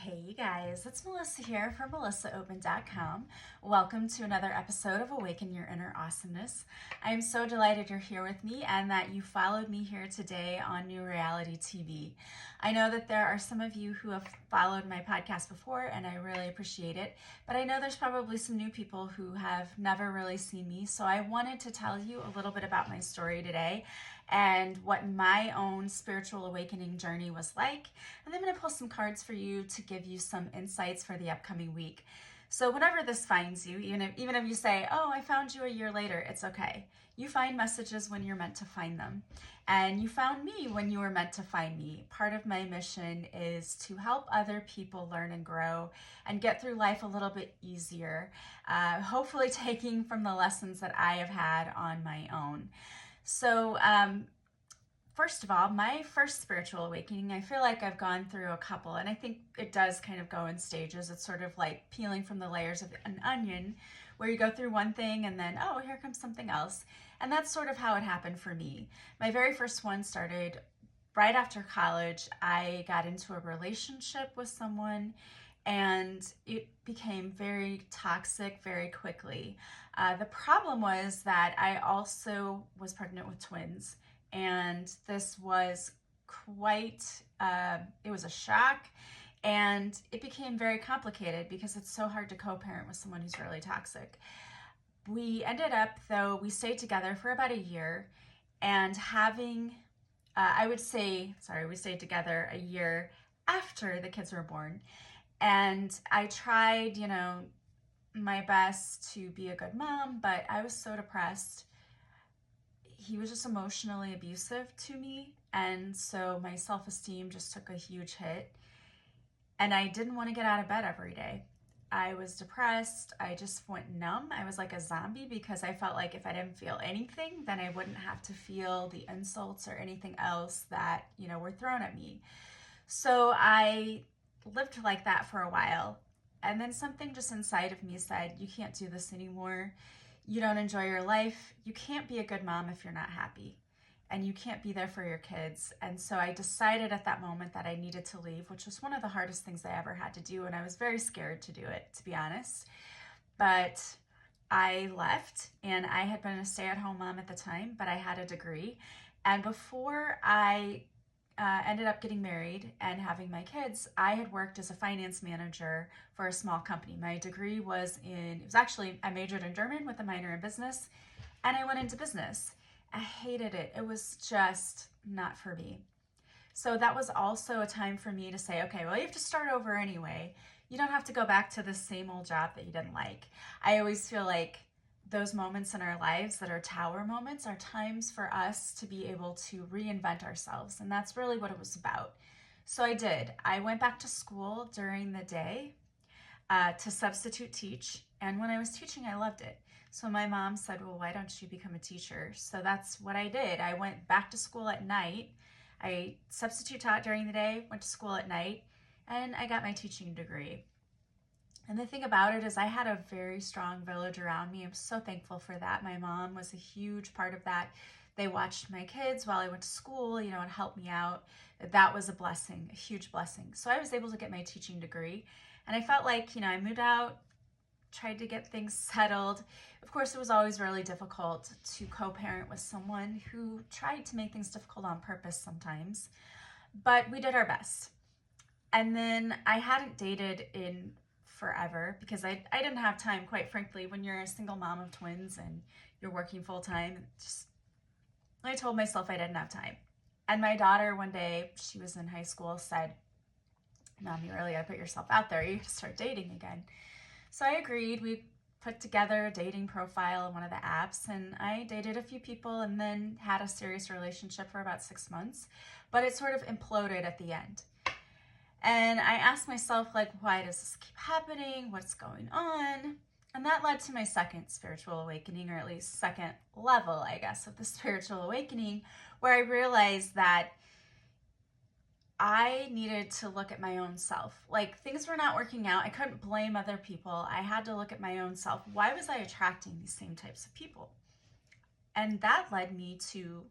Hey guys, it's Melissa here from melissaopen.com. Welcome to another episode of Awaken Your Inner Awesomeness. I am so delighted you're here with me and that you followed me here today on New Reality TV. I know that there are some of you who have followed my podcast before and I really appreciate it, but I know there's probably some new people who have never really seen me, so I wanted to tell you a little bit about my story today and what my own spiritual awakening journey was like. And I'm going to pull some cards for you to give you some insights for the upcoming week. So whenever this finds you, even if you say, oh, I found you a year later, it's okay. You find messages when you're meant to find them. And you found me when you were meant to find me. Part of my mission is to help other people learn and grow and get through life a little bit easier, hopefully taking from the lessons that I have had on my own. So, first of all, my first spiritual awakening, I feel like I've gone through a couple, and I think it does kind of go in stages. It's sort of like peeling from the layers of an onion, where you go through one thing and then, oh, here comes something else. And that's sort of how it happened for me. My very first one started right after college. I got into a relationship with someone and it became very toxic very quickly. The problem was that I also was pregnant with twins, and this was quite, it was a shock, and it became very complicated because it's so hard to co-parent with someone who's really toxic. We ended up, though, we stayed together for about a year, and having, we stayed together a year after the kids were born. And I tried, my best to be a good mom, but I was so depressed. He was just emotionally abusive to me. And so my self-esteem just took a huge hit. And I didn't want to get out of bed every day. I was depressed. I just went numb. I was like a zombie because I felt like if I didn't feel anything, then I wouldn't have to feel the insults or anything else that, were thrown at me. So I lived like that for a while. And then something just inside of me said, you can't do this anymore. You don't enjoy your life. You can't be a good mom if you're not happy. And you can't be there for your kids. And so I decided at that moment that I needed to leave, which was one of the hardest things I ever had to do. And I was very scared to do it, to be honest. But I left, and I had been a stay-at-home mom at the time, but I had a degree. And before I ended up getting married and having my kids, I had worked as a finance manager for a small company. My degree I majored in German with a minor in business, and I went into business. I hated it. It was just not for me. So that was also a time for me to say, okay, well, you have to start over anyway. You don't have to go back to the same old job that you didn't like. I always feel like those moments in our lives that are tower moments are times for us to be able to reinvent ourselves. And that's really what it was about. So I did. I went back to school during the day to substitute teach. And when I was teaching, I loved it. So my mom said, well, why don't you become a teacher? So that's what I did. I went back to school at night. I substitute taught during the day, went to school at night, and I got my teaching degree. And the thing about it is I had a very strong village around me. I'm so thankful for that. My mom was a huge part of that. They watched my kids while I went to school, and helped me out. That was a blessing, a huge blessing. So I was able to get my teaching degree. And I felt like, I moved out, tried to get things settled. Of course, it was always really difficult to co-parent with someone who tried to make things difficult on purpose sometimes. But we did our best. And then I hadn't dated in forever because I didn't have time, quite frankly, when you're a single mom of twins and you're working full time. I told myself I didn't have time. And my daughter one day, she was in high school, said, Mom, you really gotta put yourself out there. You have to start dating again. So I agreed. We put together a dating profile in one of the apps, and I dated a few people and then had a serious relationship for about 6 months. But it sort of imploded at the end. And I asked myself, why does this keep happening? What's going on? And that led to my second spiritual awakening, or at least second level, I guess, of the spiritual awakening, where I realized that I needed to look at my own self. Things were not working out. I couldn't blame other people. I had to look at my own self. Why was I attracting these same types of people? And that led me to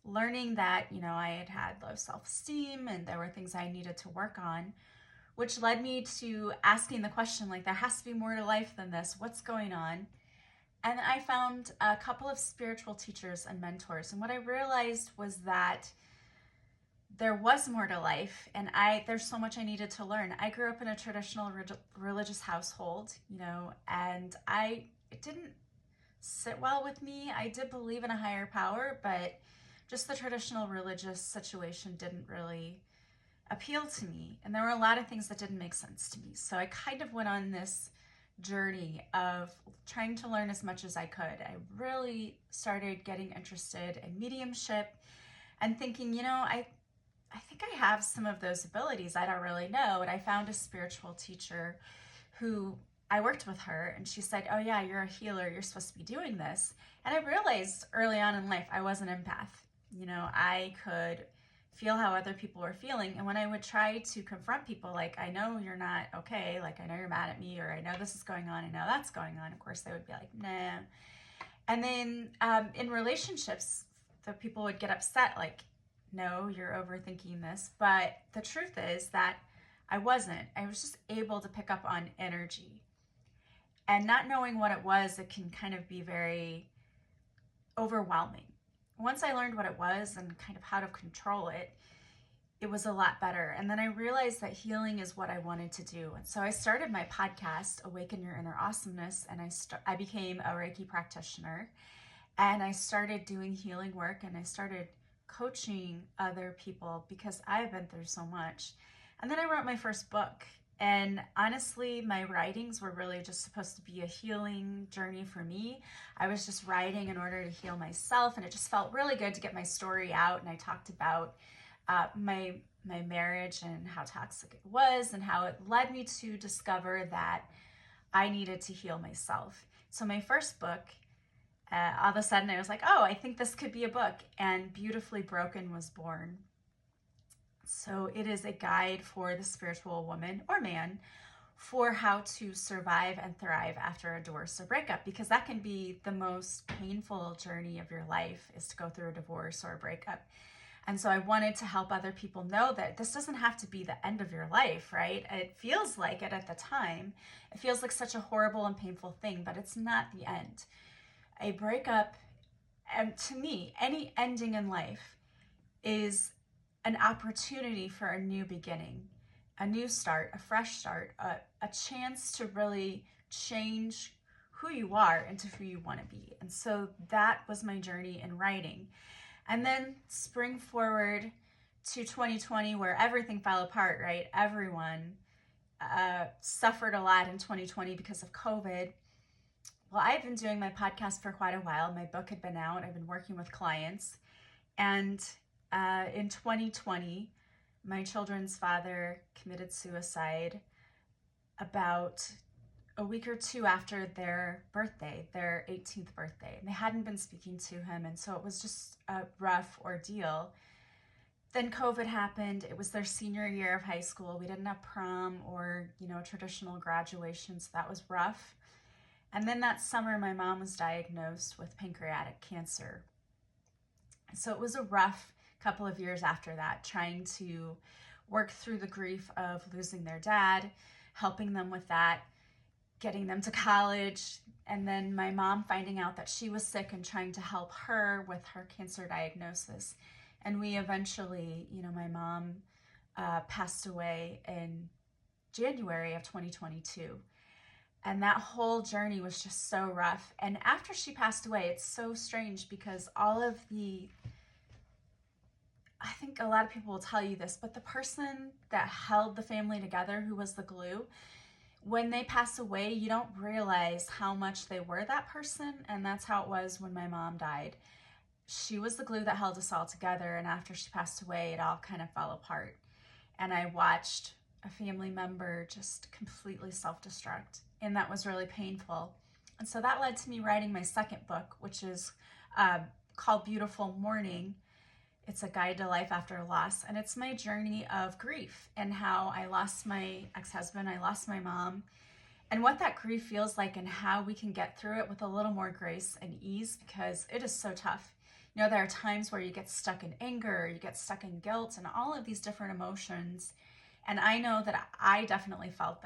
learning that, I had low self-esteem and there were things I needed to work on, which led me to asking the question, like, there has to be more to life than this. What's going on? And I found a couple of spiritual teachers and mentors. And what I realized was that there was more to life, and there's so much I needed to learn. I grew up in a traditional religious household, and it didn't sit well with me. I did believe in a higher power, but just the traditional religious situation didn't really appeal to me. And there were a lot of things that didn't make sense to me. So I kind of went on this journey of trying to learn as much as I could. I really started getting interested in mediumship and thinking, I think I have some of those abilities. I don't really know. And I found a spiritual teacher who I worked with her, and she said, "Oh yeah, you're a healer. You're supposed to be doing this." And I realized early on in life I was an empath. I could feel how other people were feeling. And when I would try to confront people, like, I know you're not okay, like, I know you're mad at me, or I know this is going on, I know that's going on, of course they would be like, nah. And then in relationships, the people would get upset, like, no, you're overthinking this. But the truth is that I wasn't. I was just able to pick up on energy. And not knowing what it was, it can kind of be very overwhelming. Once I learned what it was and kind of how to control it, it was a lot better. And then I realized that healing is what I wanted to do. And so I started my podcast, Awaken Your Inner Awesomeness, and I became a Reiki practitioner. And I started doing healing work, and I started coaching other people because I've been through so much. And then I wrote my first book. And honestly, my writings were really just supposed to be a healing journey for me. I was just writing in order to heal myself, and it just felt really good to get my story out. And I talked about my marriage and how toxic it was, and how it led me to discover that I needed to heal myself. So my first book, all of a sudden I was like, oh, I think this could be a book. And Beautifully Broken was born. So it is a guide for the spiritual woman or man for how to survive and thrive after a divorce or breakup, because that can be the most painful journey of your life, is to go through a divorce or a breakup. And so I wanted to help other people know that this doesn't have to be the end of your life, right? It feels like it at the time. It feels like such a horrible and painful thing, but it's not the end. A breakup, and to me, any ending in life is an opportunity for a new beginning, a new start, a fresh start, a chance to really change who you are into who you want to be. And so that was my journey in writing. And then spring forward to 2020, where everything fell apart, right? Everyone suffered a lot in 2020 because of COVID. Well, I've been doing my podcast for quite a while. My book had been out. I've been working with clients. And in 2020, my children's father committed suicide about a week or two after their birthday, their 18th birthday. And they hadn't been speaking to him, and so it was just a rough ordeal. Then COVID happened. It was their senior year of high school. We didn't have prom or, traditional graduation, so that was rough. And then that summer, my mom was diagnosed with pancreatic cancer. So it was a rough couple of years after that, trying to work through the grief of losing their dad, helping them with that, getting them to college, and then my mom finding out that she was sick and trying to help her with her cancer diagnosis. And we eventually, my mom passed away in January of 2022. And that whole journey was just so rough. And after she passed away, it's so strange because I think a lot of people will tell you this, but the person that held the family together, who was the glue, when they pass away, you don't realize how much they were that person. And that's how it was when my mom died. She was the glue that held us all together. And after she passed away, it all kind of fell apart. And I watched a family member just completely self-destruct. And that was really painful. And so that led to me writing my second book, which is called Beautiful Mourning. It's a guide to life after loss. And it's my journey of grief and how I lost my ex-husband, I lost my mom, and what that grief feels like and how we can get through it with a little more grace and ease, because it is so tough. There are times where you get stuck in anger, you get stuck in guilt, and all of these different emotions. And I know that I definitely felt that.